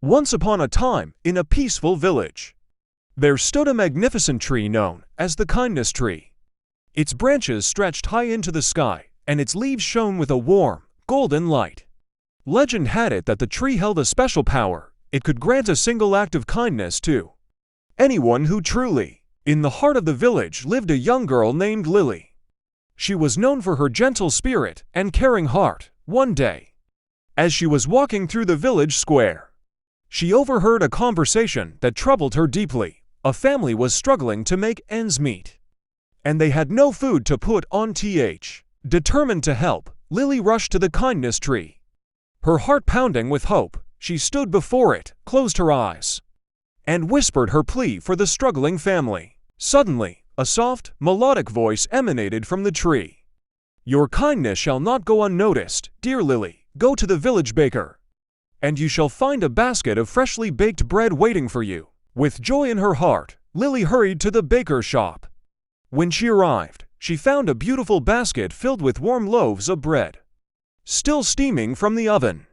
Once upon a time, in a peaceful village, there stood a magnificent tree known as the kindness tree. Its branches stretched high into the sky, and its leaves shone with a warm, golden light. Legend had it that the tree held a special power. It could grant a single act of kindness to anyone who truly. In the heart of the village lived a young girl named Lily. She was known for her gentle spirit and caring heart. One day, as she was walking through the village square, she overheard a conversation that troubled her deeply. A family was struggling to make ends meet, and they had no food to put on th. Determined to help, Lily rushed to the kindness tree. Her heart pounding with hope, she stood before it, closed her eyes, and whispered her plea for the struggling family. Suddenly, a soft, melodic voice emanated from the tree. "Your kindness shall not go unnoticed, dear Lily. Go to the village baker, and you shall find a basket of freshly baked bread waiting for you." With joy in her heart, Lily hurried to the baker's shop. When she arrived, she found a beautiful basket filled with warm loaves of bread, still steaming from the oven.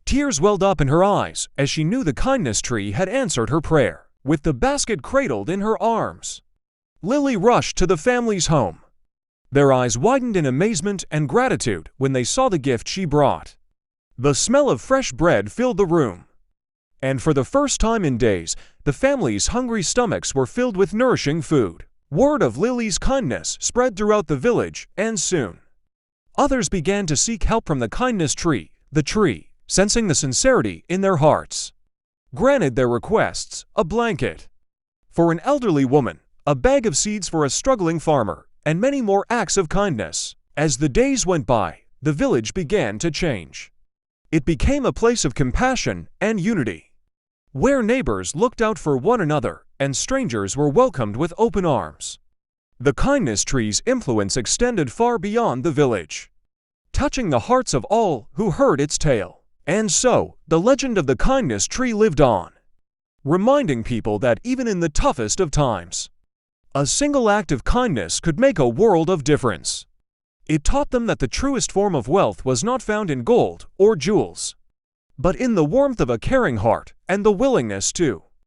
Tears welled up in her eyes as she knew the kindness tree had answered her prayer. With the basket cradled in her arms, Lily rushed to the family's home. Their eyes widened in amazement and gratitude when they saw the gift she brought. The smell of fresh bread filled the room, and for the first time in days, the family's hungry stomachs were filled with nourishing food. Word of Lily's kindness spread throughout the village, and soon others began to seek help from the kindness tree. The tree, sensing the sincerity in their hearts, granted their requests: a blanket for an elderly woman, a bag of seeds for a struggling farmer, and many more acts of kindness. As the days went by, the village began to change. It became a place of compassion and unity, where neighbors looked out for one another and strangers were welcomed with open arms. The kindness tree's influence extended far beyond the village, touching the hearts of all who heard its tale. And so, the legend of the kindness tree lived on, reminding people that even in the toughest of times, a single act of kindness could make a world of difference. It taught them that the truest form of wealth was not found in gold or jewels, but in the warmth of a caring heart and the willingness to